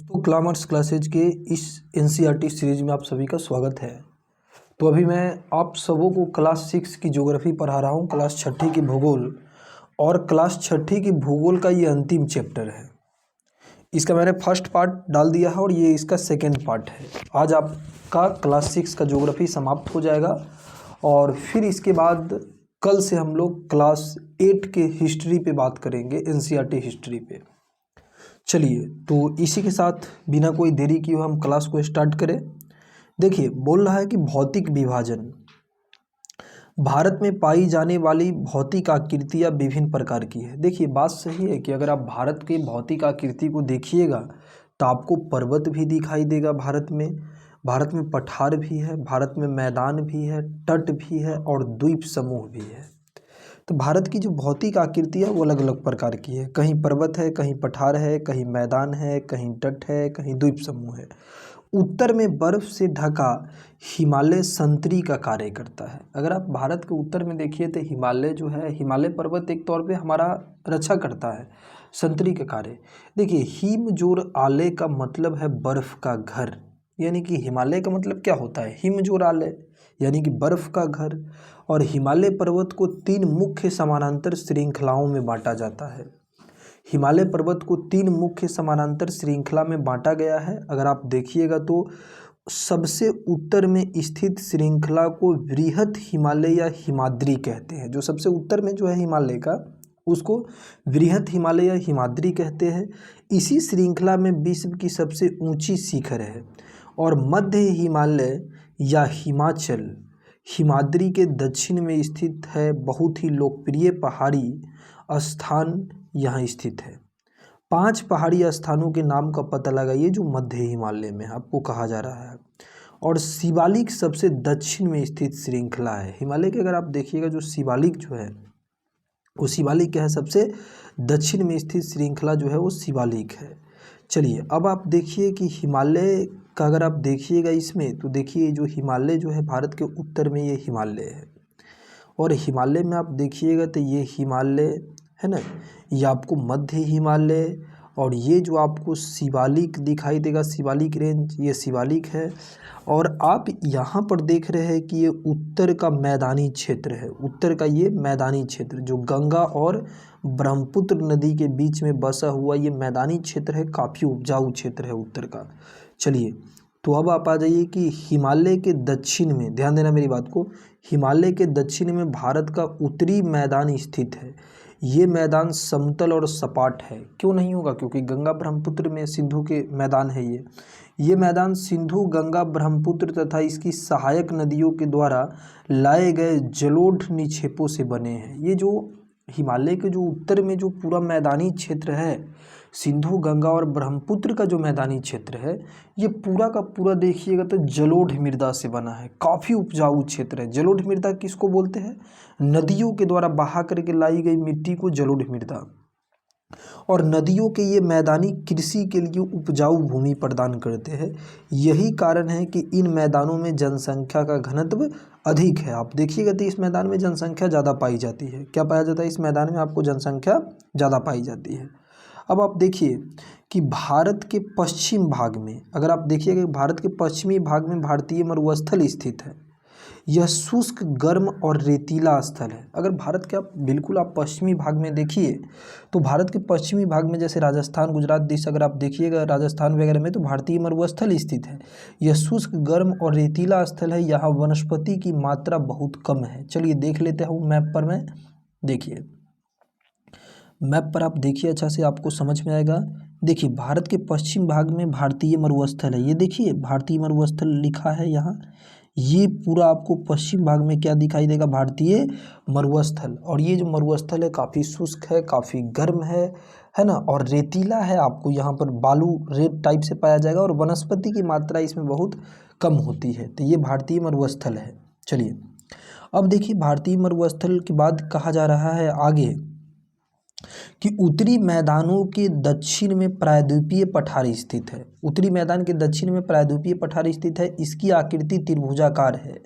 दोस्तों क्लामर्स क्लासेज के इस एनसीईआरटी सीरीज में आप सभी का स्वागत है। तो अभी मैं आप सबों को क्लास 6 की ज्योग्राफी पढ़ा रहा हूँ, क्लास छठी की भूगोल, और क्लास छठी की भूगोल का ये अंतिम चैप्टर है। इसका मैंने फर्स्ट पार्ट डाल दिया है और ये इसका सेकेंड पार्ट है। आज आपका क्लास 6 का ज्योग्राफी समाप्त हो जाएगा और फिर इसके बाद कल से हम लोग क्लास 8 के हिस्ट्री पे बात करेंगे, एनसीईआरटी हिस्ट्री पे। चलिए, तो इसी के साथ बिना कोई देरी किए हम क्लास को स्टार्ट करें। देखिए, बोल रहा है कि भौतिक विभाजन। भारत में पाई जाने वाली भौतिक आकृतियाँ विभिन्न प्रकार की है। देखिए, बात सही है कि अगर आप भारत के भौतिक आकृति को देखिएगा तो आपको पर्वत भी दिखाई देगा। भारत में पठार भी है, भारत में मैदान भी है, तट भी है और द्वीप समूह भी है। तो भारत की जो भौतिक आकृति है वो अलग अलग प्रकार की है। कहीं पर्वत है, कहीं पठार है, कहीं मैदान है, कहीं तट है, कहीं द्वीप समूह है। उत्तर में बर्फ से ढका हिमालय संतरी का कार्य करता है। अगर आप भारत के उत्तर में देखिए तो हिमालय जो है, हिमालय पर्वत एक तौर पे हमारा रक्षा करता है, संतरी का कार्य। देखिए, हिमजोर आलय का मतलब है बर्फ का घर, यानी कि हिमालय का मतलब क्या होता है, हिमजोर आलय यानी कि बर्फ का घर। और हिमालय पर्वत को 3 मुख्य समानांतर श्रृंखलाओं में बांटा जाता है। हिमालय पर्वत को 3 मुख्य समानांतर श्रृंखला में बांटा गया है। अगर आप देखिएगा तो सबसे उत्तर में स्थित श्रृंखला को वृहत हिमालय या हिमाद्री कहते हैं। जो सबसे उत्तर में जो है हिमालय का, उसको वृहत हिमालय या हिमाद्री कहते हैं। इसी श्रृंखला में विश्व की सबसे ऊंची शिखर है। और मध्य हिमालय या हिमाचल हिमाद्री के दक्षिण में स्थित है। बहुत ही लोकप्रिय पहाड़ी स्थान यहाँ स्थित है। 5 पहाड़ी स्थानों के नाम का पता लगाइए जो मध्य हिमालय में आपको कहा जा रहा है। और शिवालिक सबसे दक्षिण में स्थित श्रृंखला है। हिमालय के अगर आप देखिएगा जो शिवालिक जो है वो शिवालिक क्या है, सबसे दक्षिण में स्थित श्रृंखला जो है वो शिवालिक है। चलिए, अब आप देखिए कि हिमालय का अगर आप देखिएगा इसमें तो देखिए जो हिमालय जो है भारत के उत्तर में ये हिमालय है। और हिमालय में आप देखिएगा तो ये हिमालय है ना, ये आपको मध्य हिमालय, और ये जो आपको शिवालिक दिखाई देगा, शिवालिक रेंज, ये शिवालिक है। और आप यहाँ पर देख रहे हैं कि ये उत्तर का मैदानी क्षेत्र है। उत्तर का ये मैदानी क्षेत्र जो गंगा और ब्रह्मपुत्र नदी के बीच में बसा हुआ ये मैदानी क्षेत्र है, काफ़ी उपजाऊ क्षेत्र है उत्तर का। चलिए, तो अब आप आ जाइए कि हिमालय के दक्षिण में, ध्यान देना मेरी बात को, हिमालय के दक्षिण में भारत का उत्तरी मैदान स्थित है। ये मैदान समतल और सपाट है। क्यों नहीं होगा, क्योंकि गंगा ब्रह्मपुत्र में सिंधु के मैदान है। ये मैदान सिंधु, गंगा, ब्रह्मपुत्र तथा इसकी सहायक नदियों के द्वारा लाए गए जलोढ़ निक्षेपों से बने हैं। ये जो हिमालय के जो उत्तर में जो पूरा मैदानी क्षेत्र है, सिंधु, गंगा और ब्रह्मपुत्र का जो मैदानी क्षेत्र है, ये पूरा का पूरा देखिएगा तो जलोढ़ मृदा से बना है। काफ़ी उपजाऊ क्षेत्र है। जलोढ़ मृदा किसको बोलते हैं, नदियों के द्वारा बहा करके लाई गई मिट्टी को जलोढ़ मृदा। और नदियों के ये मैदानी कृषि के लिए उपजाऊ भूमि प्रदान करते हैं। यही कारण है कि इन मैदानों में जनसंख्या का घनत्व अधिक है। आप देखिएगा तो इस मैदान में जनसंख्या ज़्यादा पाई जाती है। क्या पाया जाता है, इस मैदान में आपको जनसंख्या ज़्यादा पाई जाती है। अब आप देखिए कि भारत के पश्चिम भाग में, अगर आप देखिएगा भारत के पश्चिमी भाग में भारतीय मरुस्थल स्थित है। यह शुष्क, गर्म और रेतीला स्थल है। अगर भारत के आप पश्चिमी भाग में देखिए तो भारत के पश्चिमी भाग में जैसे राजस्थान, गुजरात देश अगर आप देखिएगा, राजस्थान वगैरह में तो भारतीय मरुस्थल स्थित है। यह शुष्क, गर्म और रेतीला स्थल है। यहाँ वनस्पति की मात्रा बहुत कम है। चलिए देख लेते हैं मैप पर। मैं देखिए मैप पर आप देखिए, अच्छा से आपको समझ में आएगा। देखिए, भारत के पश्चिम भाग में भारतीय मरुस्थल है। ये देखिए भारतीय मरुस्थल लिखा है यहाँ। ये पूरा आपको पश्चिम भाग में क्या दिखाई देगा, भारतीय मरुस्थल। और ये जो मरुस्थल है काफ़ी शुष्क है, काफ़ी गर्म है ना, और रेतीला है। आपको यहाँ पर बालू रेत टाइप से पाया जाएगा और वनस्पति की मात्रा इसमें बहुत कम होती है। तो ये भारतीय मरुस्थल है। चलिए, अब देखिए भारतीय मरुस्थल के बाद कहा जा रहा है आगे कि उत्तरी मैदानों के दक्षिण में प्रायद्वीपीय पठार स्थित है। उत्तरी मैदान के दक्षिण में प्रायद्वीपीय पठार स्थित है। इसकी आकृति त्रिभुजाकार है।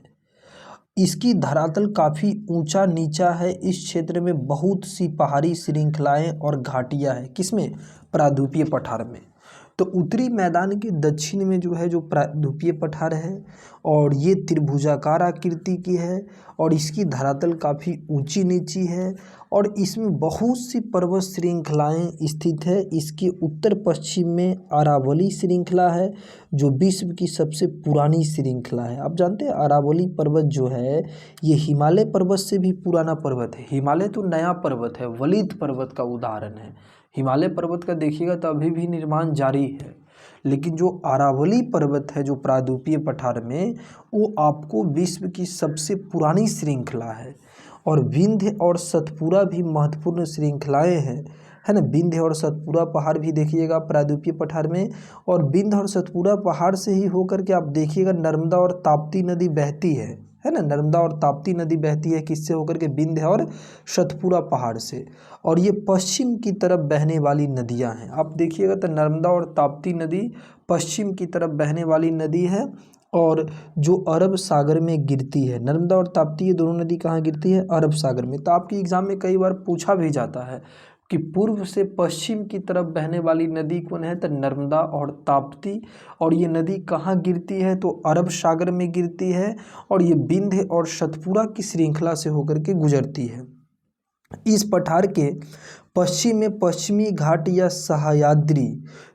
इसकी धरातल काफ़ी ऊंचा नीचा है। इस क्षेत्र में बहुत सी पहाड़ी श्रृंखलाएं और घाटियां हैं। किसमें, प्रायद्वीपीय पठार में। तो उत्तरी मैदान के दक्षिण में जो है जो प्रायद्वीपीय पठार है और ये त्रिभुजाकार आकृति की है और इसकी धरातल काफ़ी ऊंची नीची है और इसमें बहुत सी पर्वत श्रृंखलाएं स्थित है। इसके उत्तर पश्चिम में अरावली श्रृंखला है जो विश्व की सबसे पुरानी श्रृंखला है। आप जानते हैं अरावली पर्वत जो है ये हिमालय पर्वत से भी पुराना पर्वत है। हिमालय तो नया पर्वत है, वलित पर्वत का उदाहरण है। हिमालय पर्वत का देखिएगा तो अभी भी निर्माण जारी है, लेकिन जो अरावली पर्वत है जो प्रायद्वीपीय पठार में, वो आपको विश्व की सबसे पुरानी श्रृंखला है। और विंध्य और सतपुरा भी महत्वपूर्ण श्रृंखलाएं हैं, है ना। विंध्य और सतपुरा पहाड़ भी देखिएगा प्रायद्वीपीय पठार में, और विंध्य और सतपुरा पहाड़ से ही होकर के आप देखिएगा नर्मदा और ताप्ती नदी बहती है ना। नर्मदा और ताप्ती नदी बहती है किससे होकर के? विंध्य और सतपुरा पहाड़ से। और ये पश्चिम की तरफ बहने वाली नदियां हैं। आप देखिएगा तो नर्मदा और ताप्ती नदी पश्चिम की तरफ बहने वाली नदी है और जो अरब सागर में गिरती है। नर्मदा और ताप्ती ये दोनों नदी कहाँ गिरती है? अरब सागर में। तो आपके एग्जाम में कई बार पूछा भी जाता है कि पूर्व से पश्चिम की तरफ बहने वाली नदी कौन है? तो नर्मदा और ताप्ती। और ये नदी कहाँ गिरती है? तो अरब सागर में गिरती है और ये विंध्य और सतपुरा की श्रृंखला से होकर के गुजरती है। इस पठार के पश्चिम में पश्चिमी घाट या सह्याद्री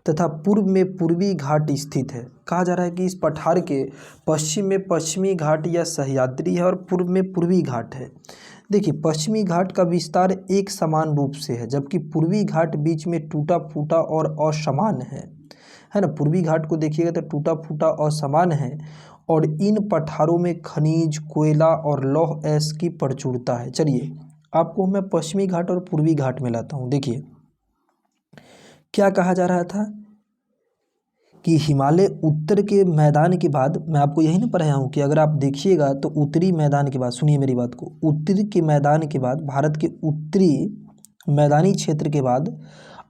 तथा पूर्व में पूर्वी घाट स्थित है। कहा जा रहा है कि इस पठार के पश्चिम में पश्चिमी घाट या सह्याद्री है और पूर्व में पूर्वी घाट है। देखिए पश्चिमी घाट का विस्तार एक समान रूप से है, जबकि पूर्वी घाट बीच में टूटा फूटा और असमान है ना। पूर्वी घाट को देखिएगा तो टूटा फूटा असमान है और इन पठारों में खनिज, कोयला और लौह अयस्क की प्रचुरता है। चलिए आपको मैं पश्चिमी घाट और पूर्वी घाट में लाता हूँ। देखिए क्या कहा जा रहा था कि हिमालय उत्तर के मैदान के बाद, मैं आपको यही ना पढ़ाया हूँ कि अगर आप देखिएगा तो उत्तरी मैदान के बाद, सुनिए मेरी बात को, उत्तरी के मैदान के बाद, भारत के उत्तरी मैदानी क्षेत्र के बाद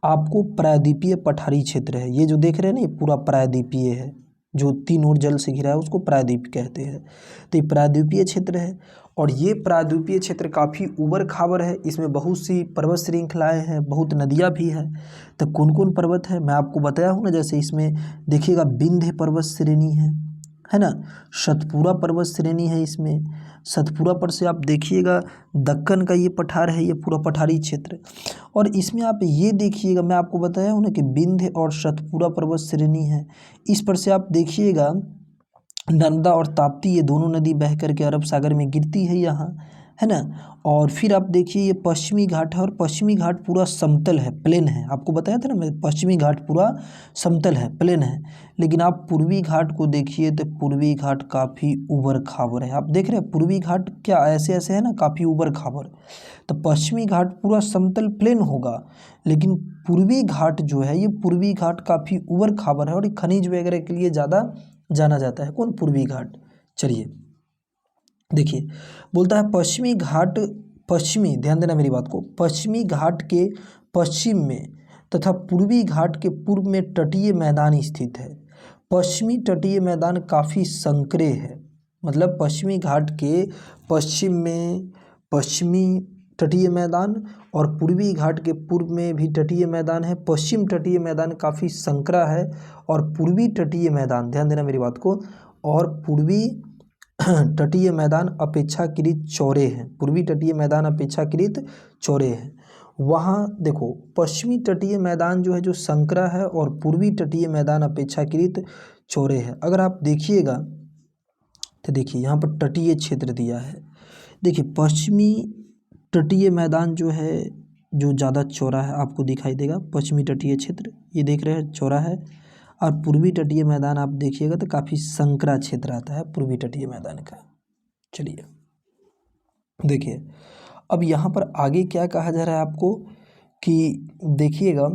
आपको प्रायद्वीपीय पठारी क्षेत्र है। ये जो देख रहे हैं ना, ये पूरा प्रायद्वीपीय है, जो तीन ओर जल से घिरा है उसको प्रायद्वीप कहते हैं। तो ये प्रायद्वीपीय क्षेत्र है और ये प्रायद्वीपीय क्षेत्र काफ़ी उबड़ खाबड़ है। इसमें बहुत सी पर्वत श्रृंखलाएं हैं, बहुत नदियां भी हैं। तो कौन कौन पर्वत है मैं आपको बताया हूँ ना। जैसे इसमें देखिएगा विंध्य पर्वत श्रेणी है ना, सतपुरा पर्वत श्रेणी है। इसमें सतपुरा पर से आप देखिएगा दक्कन का ये पठार है, ये पूरा पठारी क्षेत्र। और इसमें आप ये देखिएगा, मैं आपको बताया हूँ ना कि विंध्य और सतपुरा पर्वत श्रेणी है। इस पर से आप देखिएगा नर्मदा और ताप्ती ये दोनों नदी बह करके अरब सागर में गिरती है यहाँ, है ना। और फिर आप देखिए ये पश्चिमी घाट है और पश्चिमी घाट पूरा समतल है, प्लेन है। आपको बताया था ना मैं, पश्चिमी घाट पूरा समतल है, प्लेन है। लेकिन आप पूर्वी घाट को देखिए तो पूर्वी घाट काफ़ी उबड़ खाबड़ है। आप देख रहे हैं पूर्वी घाट क्या ऐसे ऐसे है ना, काफ़ी उबड़ खाबड़। तो पश्चिमी घाट पूरा समतल प्लेन होगा, लेकिन पूर्वी घाट जो है, ये पूर्वी घाट काफ़ी उबड़ खाबड़ है और ये खनिज वगैरह के लिए ज़्यादा जाना जाता है। कौन? पूर्वी घाट। चलिए देखिए बोलता है पश्चिमी घाट, पश्चिमी, ध्यान देना मेरी बात को, पश्चिमी घाट के पश्चिम में तथा पूर्वी घाट के पूर्व में तटीय मैदान स्थित है। पश्चिमी तटीय मैदान काफ़ी संकरे है, मतलब पश्चिमी घाट के पश्चिम में पश्चिमी तटीय मैदान और पूर्वी घाट के पूर्व में भी तटीय मैदान है। पश्चिम तटीय मैदान काफ़ी संकरा है और पूर्वी तटीय मैदान, ध्यान देना मेरी बात को, और पूर्वी तटीय मैदान अपेक्षाकृत चौड़े हैं। पूर्वी तटीय मैदान अपेक्षाकृत चौड़े हैं। वहाँ देखो पश्चिमी तटीय मैदान जो है जो संकरा है और पूर्वी तटीय मैदान अपेक्षाकृत चौड़े है। अगर आप देखिएगा तो देखिए यहाँ पर तटीय क्षेत्र दिया है। देखिए पश्चिमी तटीय मैदान जो है जो ज़्यादा चौड़ा है आपको दिखाई देगा, पश्चिमी तटीय क्षेत्र ये देख रहे हैं चौड़ा है। और पूर्वी तटीय मैदान आप देखिएगा तो काफ़ी संकरा क्षेत्र आता है पूर्वी तटीय मैदान का। चलिए देखिए अब यहाँ पर आगे क्या कहा जा रहा है आपको कि देखिएगा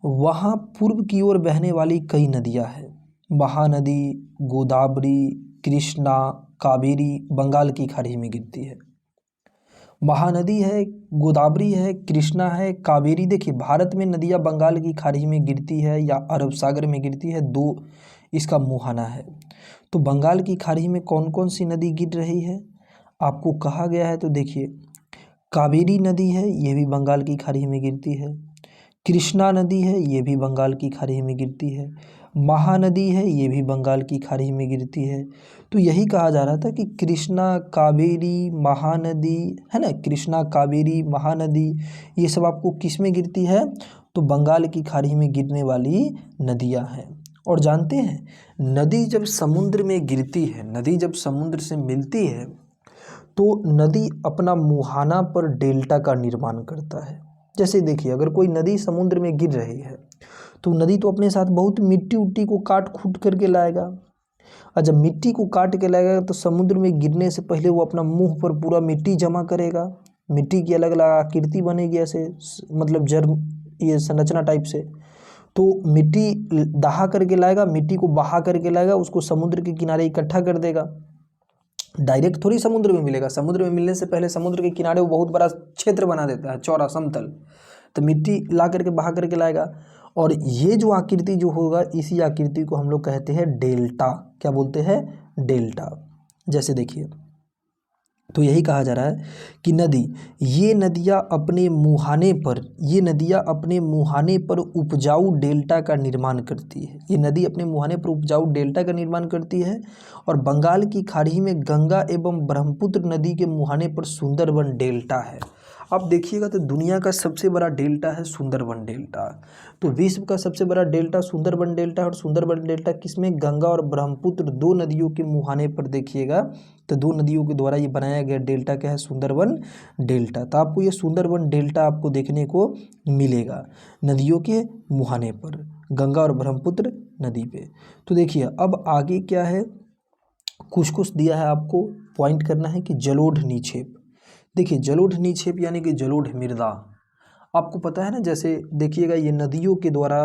वहाँ पूर्व की ओर बहने वाली कई नदियाँ हैं। महानदी, गोदावरी, कृष्णा, कावेरी बंगाल की खाड़ी में गिरती है। महानदी है, गोदावरी है, कृष्णा है, कावेरी। देखिए भारत में नदियाँ बंगाल की खाड़ी में गिरती है या अरब सागर में गिरती है, दो इसका मुहाना है। तो बंगाल की खाड़ी में कौन कौन सी नदी गिर रही है आपको कहा गया है, तो देखिए कावेरी नदी है, ये भी बंगाल की खाड़ी में गिरती है। कृष्णा नदी है, ये भी बंगाल की खाड़ी में गिरती है। महानदी है, ये भी बंगाल की खाड़ी में गिरती है। तो यही कहा जा रहा था कि कृष्णा, कावेरी, महानदी, है ना, कृष्णा, कावेरी, महानदी, ये सब आपको किस में गिरती है? तो बंगाल की खाड़ी में गिरने वाली नदियां हैं। और जानते हैं, नदी जब समुद्र में गिरती है, नदी जब समुद्र से मिलती है, तो नदी अपना मुहाना पर डेल्टा का निर्माण करता है। जैसे देखिए, अगर कोई नदी समुद्र में गिर रही है तो नदी तो अपने साथ बहुत मिट्टी उट्टी को काट खूट करके लाएगा, और जब मिट्टी को काट के लाएगा तो समुद्र में गिरने से पहले वो अपना मुंह पर पूरा मिट्टी जमा करेगा। मिट्टी की अलग अलग आकृति बनेगी, ऐसे मतलब जड़, ये संरचना टाइप से। तो मिट्टी दहा करके लाएगा, मिट्टी को बहा करके लाएगा, उसको समुद्र के किनारे इकट्ठा कर देगा। डायरेक्ट थोड़ी समुद्र में मिलेगा, समुद्र में मिलने से पहले समुद्र के किनारे वो बहुत बड़ा क्षेत्र बना देता है, चौड़ा समतल। तो मिट्टी ला करके बहा करके लाएगा, और ये जो आकृति जो होगा, इसी आकृति को हम लोग कहते हैं डेल्टा। क्या बोलते हैं? डेल्टा। जैसे देखिए, तो यही कहा जा रहा है कि ये नदियाँ अपने मुहाने पर उपजाऊ डेल्टा का निर्माण करती है। ये नदी अपने मुहाने पर उपजाऊ डेल्टा का निर्माण करती है, और बंगाल की खाड़ी में गंगा एवं ब्रह्मपुत्र नदी के मुहाने पर सुंदरबन डेल्टा है। आप देखिएगा तो दुनिया का सबसे बड़ा डेल्टा है सुंदरबन डेल्टा। तो विश्व का सबसे बड़ा डेल्टा सुंदरबन डेल्टा, और सुंदरबन डेल्टा किसमें? गंगा और ब्रह्मपुत्र दो नदियों के मुहाने पर देखिएगा, तो दो नदियों के द्वारा ये बनाया गया डेल्टा क्या है? सुंदरबन डेल्टा। तो आपको ये सुंदरबन डेल्टा आपको देखने को मिलेगा नदियों के मुहाने पर, गंगा और ब्रह्मपुत्र नदी पे। तो देखिए, अब आगे क्या है, कुछ कुछ दिया है आपको, पॉइंट करना है कि जलोढ़ निक्षेप। देखिए, जलोढ़ निक्षेप यानी कि जलोढ़ मृदा, आपको पता है ना, जैसे देखिएगा, ये नदियों के द्वारा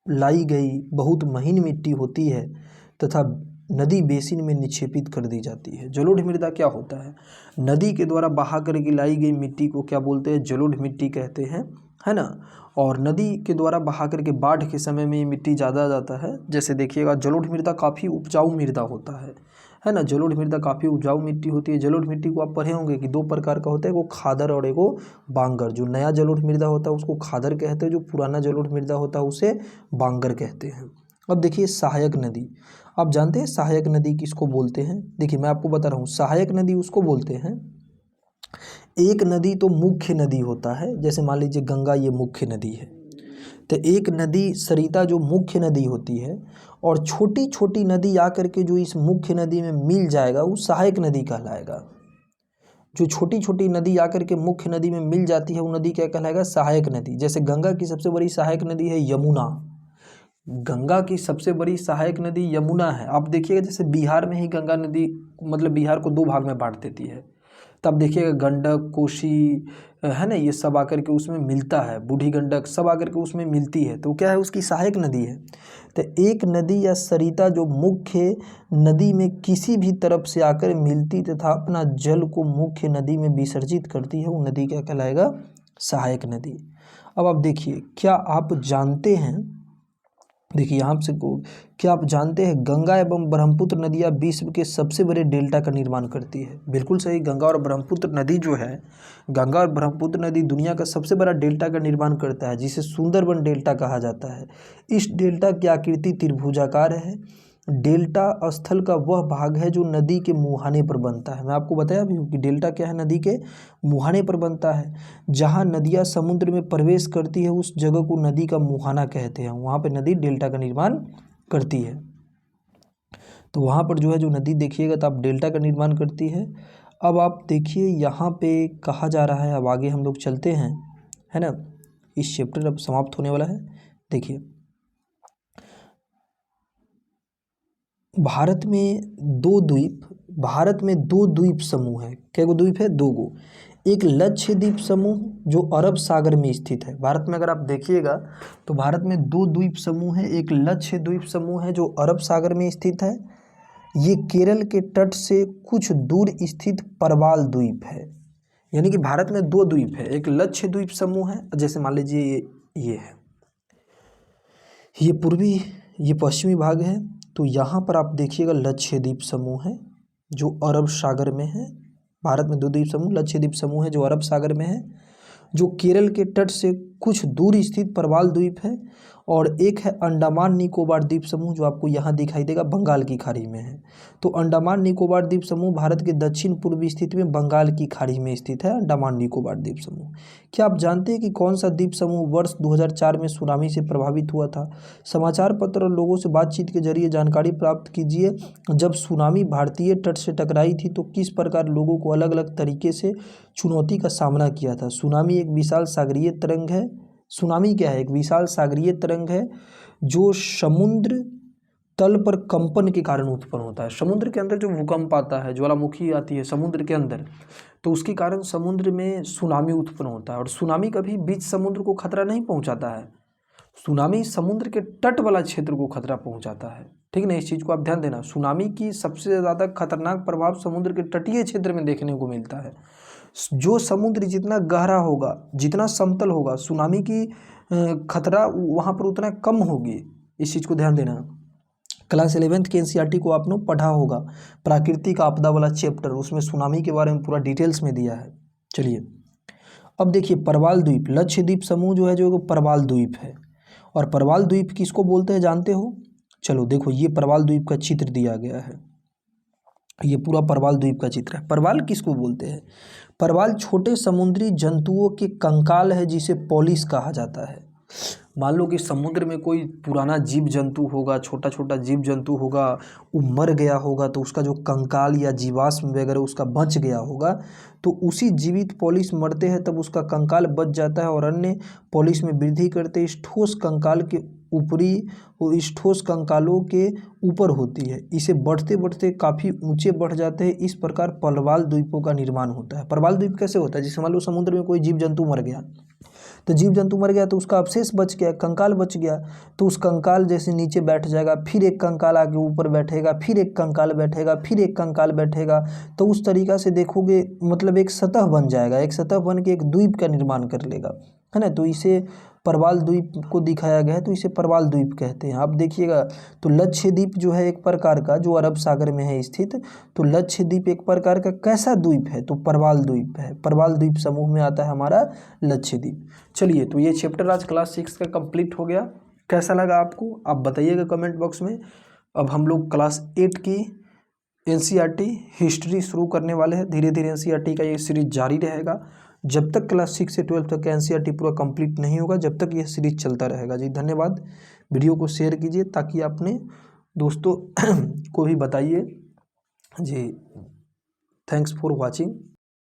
लाई गई बहुत महीन मिट्टी होती है तथा नदी बेसिन में निक्षेपित कर दी जाती है। जलोढ़ मृदा क्या होता है? नदी के द्वारा बहा करके लाई गई मिट्टी को क्या बोलते हैं? जलोढ़ मिट्टी कहते हैं, है ना। और नदी के द्वारा बहा करके बाढ़ के समय में ये मिट्टी ज़्यादा आ जाता है। जैसे देखिएगा, जलोढ़ मृदा काफ़ी उपजाऊ मृदा होता है ना। जलोढ़ मृदा काफ़ी उपजाऊ मिट्टी होती है। जलोढ़ मिट्टी को आप पढ़े होंगे कि दो प्रकार का होता है, वो खादर और एगो बांगर। जो नया जलोढ़ मृदा होता है उसको खादर कहते हैं, जो पुराना जलोढ़ मृदा होता है उसे बांगर कहते हैं। अब देखिए, सहायक नदी, आप जानते हैं सहायक नदी किसको बोलते हैं? देखिए, मैं आपको बता रहा हूँ, सहायक नदी उसको बोलते हैं, एक नदी तो मुख्य नदी होता है, जैसे मान लीजिए गंगा ये मुख्य नदी है, तो एक नदी सरिता जो मुख्य नदी होती है, और छोटी छोटी नदी आकर के जो इस मुख्य नदी में मिल जाएगा वो सहायक नदी कहलाएगा। जो छोटी छोटी नदी आकर के मुख्य नदी में मिल जाती है वो नदी क्या कहलाएगा? सहायक नदी। जैसे गंगा की सबसे बड़ी सहायक नदी है यमुना। गंगा की सबसे बड़ी सहायक नदी यमुना है। आप देखिएगा, जैसे बिहार में ही गंगा नदी मतलब बिहार को दो भाग में बांट देती है। तब देखिएगा, गंडक, कोसी, है ना, ये सब आकर के उसमें मिलता है, बूढ़ी गंडक सब आकर के उसमें मिलती है, तो क्या है? उसकी सहायक नदी है। तो एक नदी या सरिता जो मुख्य नदी में किसी भी तरफ से आकर मिलती तथा अपना जल को मुख्य नदी में विसर्जित करती है, वो नदी क्या कहलाएगा? सहायक नदी। अब आप देखिए, क्या आप जानते हैं, देखिए यहाँ से को, क्या आप जानते हैं गंगा एवं ब्रह्मपुत्र नदियाँ विश्व के सबसे बड़े डेल्टा का निर्माण करती है? बिल्कुल सही, गंगा और ब्रह्मपुत्र नदी जो है, गंगा और ब्रह्मपुत्र नदी दुनिया का सबसे बड़ा डेल्टा का निर्माण करता है, जिसे सुंदरबन डेल्टा कहा जाता है। इस डेल्टा की आकृति त्रिभुजाकार है। डेल्टा स्थल का वह भाग है जो नदी के मुहाने पर बनता है। मैं आपको बताया भी हूँ कि डेल्टा क्या है? नदी के मुहाने पर बनता है। जहाँ नदियाँ समुद्र में प्रवेश करती है उस जगह को नदी का मुहाना कहते हैं, वहाँ पे नदी डेल्टा का निर्माण करती है। तो वहाँ पर जो है, जो नदी देखिएगा तो आप डेल्टा का निर्माण करती है। अब आप देखिए, यहाँ पे कहा जा रहा है, अब आगे हम लोग चलते हैं, है ना। इस चैप्टर अब समाप्त होने वाला है। देखिए, भारत में दो द्वीप समूह है। क्या गो द्वीप है? दो गो। एक लक्षद्वीप समूह जो अरब सागर में स्थित है। भारत में अगर आप देखिएगा तो भारत में दो द्वीप समूह है। एक लक्षद्वीप समूह है जो अरब सागर में स्थित है। ये केरल के तट से कुछ दूर स्थित परवाल द्वीप है। यानी कि भारत में दो द्वीप है, एक लक्षद्वीप समूह है, जैसे मान लीजिए ये है, ये पूर्वी, ये पश्चिमी भाग है। तो यहाँ पर आप देखिएगा लक्षद्वीप समूह है जो अरब सागर में है। भारत में दो द्वीप समूह, लक्षद्वीप समूह है जो अरब सागर में है, जो केरल के तट से कुछ दूर स्थित प्रवाल द्वीप है, और एक है अंडमान निकोबार द्वीप समूह जो आपको यहाँ दिखाई देगा, बंगाल की खाड़ी में है। तो अंडमान निकोबार द्वीप समूह भारत के दक्षिण पूर्वी स्थित में बंगाल की खाड़ी में स्थित है अंडमान निकोबार द्वीप समूह। क्या आप जानते हैं कि कौन सा द्वीप समूह वर्ष 2004 में सुनामी से प्रभावित हुआ था? समाचार पत्र और लोगों से बातचीत के जरिए जानकारी प्राप्त कीजिए। जब सुनामी भारतीय तट से टकराई थी तो किस प्रकार लोगों को अलग अलग तरीके से चुनौती का सामना किया था? सुनामी एक विशाल सागरीय तरंग है। सुनामी क्या है? एक विशाल सागरीय तरंग है जो समुद्र तल पर कंपन के कारण उत्पन्न होता है। समुद्र के अंदर जो भूकंप आता है, ज्वालामुखी आती है समुद्र के अंदर, तो उसके कारण समुद्र में सुनामी उत्पन्न होता है। और सुनामी कभी बीच समुद्र को खतरा नहीं पहुंचाता है, सुनामी समुद्र के तट वाला क्षेत्र को खतरा पहुंचाता है। ठीक ना, इस चीज़ को आप ध्यान देना। सुनामी की सबसे ज़्यादा खतरनाक प्रभाव समुद्र के तटीय क्षेत्र में देखने को मिलता है। जो समुद्र जितना गहरा होगा, जितना समतल होगा, सुनामी की खतरा वहाँ पर उतना कम होगी। इस चीज़ को ध्यान देना। क्लास 11th के एनसीईआरटी को आपने पढ़ा होगा, प्राकृतिक आपदा वाला चैप्टर, उसमें सुनामी के बारे में पूरा डिटेल्स में दिया है। चलिए अब देखिए, प्रवाल द्वीप, लक्षद्वीप समूह जो है जो प्रवाल द्वीप है। और प्रवाल द्वीप किसको बोलते हैं जानते हो? चलो देखो, ये प्रवाल द्वीप का चित्र दिया गया है, ये पूरा प्रवाल द्वीप का चित्र है। प्रवाल किसको बोलते हैं? प्रवाल छोटे समुद्री जंतुओं के कंकाल है जिसे पॉलिस कहा जाता है। मान लो कि समुद्र में कोई पुराना जीव जंतु होगा, छोटा छोटा जीव जंतु होगा, वो मर गया होगा, तो उसका जो कंकाल या जीवाश्म वगैरह उसका बच गया होगा, तो उसी जीवित पॉलिस मरते हैं तब उसका कंकाल बच जाता है और अन्य पॉलिस में वृद्धि करते इस ठोस कंकाल के ऊपरी, वो इस ठोस कंकालों के ऊपर होती है। इसे बढ़ते बढ़ते काफ़ी ऊंचे बढ़ जाते हैं। इस प्रकार प्रवाल द्वीपों का निर्माण होता है। प्रवाल द्वीप कैसे होता है? जैसे मान लो समुद्र में कोई जीव जंतु मर गया, तो जीव जंतु मर गया तो उसका अवशेष बच गया, कंकाल बच गया, तो उस कंकाल जैसे नीचे बैठ जाएगा, फिर एक कंकाल आगे ऊपर बैठेगा, फिर एक कंकाल बैठेगा, फिर एक कंकाल बैठेगा, तो उस तरीक़ा से देखोगे मतलब एक सतह बन जाएगा, एक सतह बन के एक द्वीप का निर्माण कर लेगा, है ना। तो इसे प्रवाल द्वीप को दिखाया गया है, तो इसे प्रवाल द्वीप कहते हैं। आप देखिएगा, तो लक्षद्वीप जो है एक प्रकार का, जो अरब सागर में है स्थित, तो लक्षद्वीप एक प्रकार का कैसा द्वीप है? तो प्रवाल द्वीप है। प्रवाल द्वीप समूह में आता है हमारा लक्षद्वीप। चलिए, तो ये चैप्टर आज क्लास 6 का कंप्लीट हो गया। कैसा लगा आपको आप बताइएगा कमेंट बॉक्स में। अब हम लोग क्लास 8 की एनसीईआरटी हिस्ट्री शुरू करने वाले हैं। धीरे धीरे एनसीईआरटी का ये सीरीज जारी रहेगा जब तक क्लास 6 से 12 तक का एनसीईआरटी पूरा कंप्लीट नहीं होगा, जब तक यह सीरीज चलता रहेगा। जी धन्यवाद। वीडियो को शेयर कीजिए ताकि अपने दोस्तों को भी बताइए। जी थैंक्स फॉर वॉचिंग।